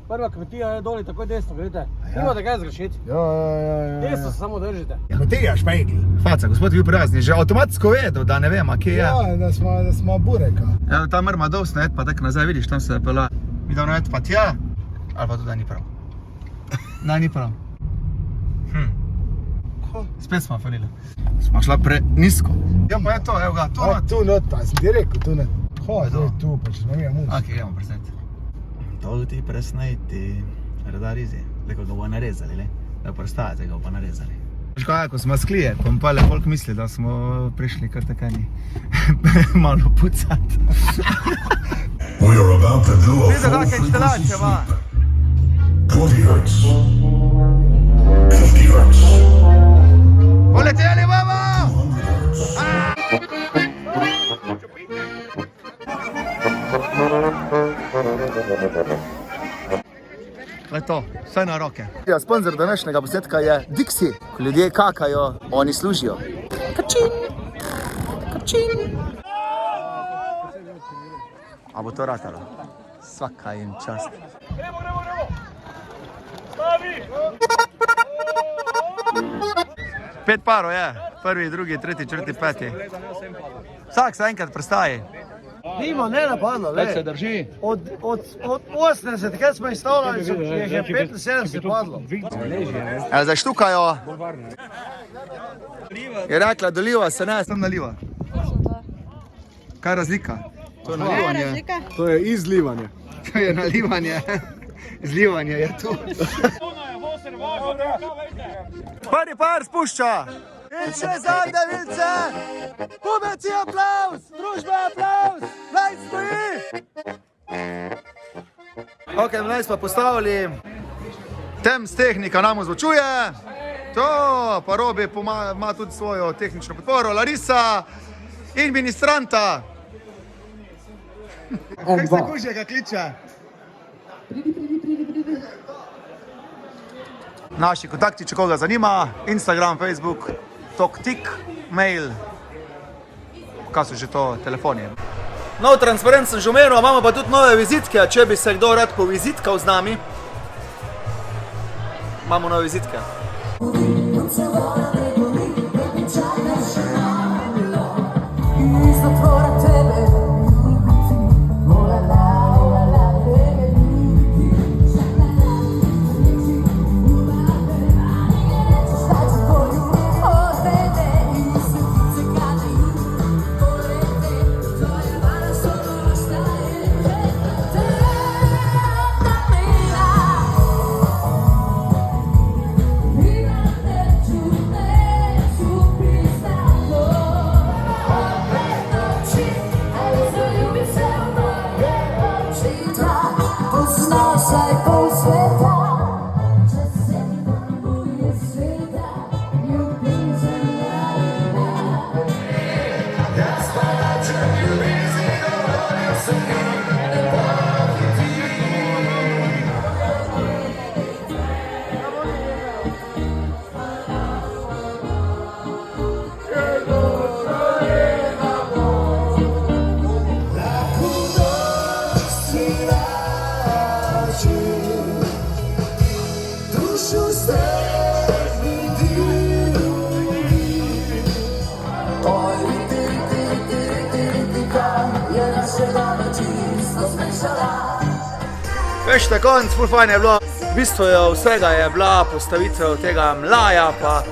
Prva kmetija je doli, takoj desno, gledajte. Nimate kaj zgrešiti. Ja. Desno se samo držite. Kmetija Špegl. Faca, gospod je bil prijazni, že avtomatsko vedel, da ne vem, kje je. Ja, da smo bureka. Evo, tam mrma dosno et, pa tako nazaj, vidiš, tam se je pela. Vidavno et pa tja, ali pa tudi ni prav. Da, ni prav. Spet smo falili. Smo šla nizko. Ja, pa je to, evo ga, Tu not, pa sem ti rekel, tu not. Tu, pa če smo mi muš. Ok, gremo presneti. To ti presneti, radarizi. Leko ga bo narezali, le? Da prestajate ga bo narezali. Veš kaj, ko smo sklije, pa mi pale folk misli, da smo prišli kar takani malo pucati. We are about to do a Vidio kakve inštalacije, va? 20 hertz. 50 hertz. Poleteli, babo! To je to, vse na roke. Ja, sponzor današnjega posnetka je Dixi. Ko ljudje kakajo, oni služijo. Kačin! Kačin! A bo to ratalo? Svaka jim čast. Gremo! Stavi! 5 parov je. Prvi, drugi, tretji, četrti, peti. Vsak se enkrat prestaji. Nima, ne napadlo, le. se drži. Od 80, kaj smo izstavljali, je 75 padlo. Evo, zdaj štukajo. Je rekla, doliva se ne, sem naliva. Kaj je razlika? To je nalivanje. To je izlivanje. To je nalivanje. Zlivanje je tu. Prvi par spušča. In še zadnje vilce. Pubeci aplauz, družbe aplauz. Naj stoji. Ok, naj smo postavili. Temps tehnika nam ozvočuje. To, pa Robi ima tudi svojo tehnično podporo. Larisa in ministranta. Kaj se kuže, ga kliče? Naši kontakti, če koga zanima, Instagram, Facebook, TokTik, mail, kaj so že to, telefoni. Nov transparent sem že omenil, imamo pa tudi nove vizitke, če bi se kdo rad povizitkal z nami. Imamo nove vizitke. Veš, na konc, ful fajn je bilo. V bistvu vsega je bila postavitev tega mlaja, pa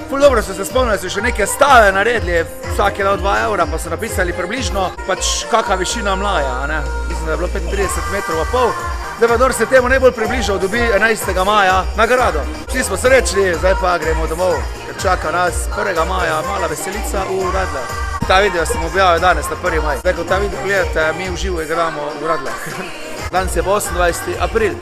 ful dobro so se spomnili, so še neke stave naredili, vsak je dal 2 evra, pa so napisali približno, pač kakva višina mlaja, ne. Mislim, da je bilo 35 metrov pa pol. Zdaj pa kdor se temu najbolj približal, dobi 11. maja nagrado. Vsi smo srečni, zdaj pa gremo domov, ker čaka nas 1. maja mala veselica v Radljah. Ta video sem objavil danes na 1. maj. Zdaj, ko ta video gledate, mi v živo igramo v Radljah. Danes je 28. april.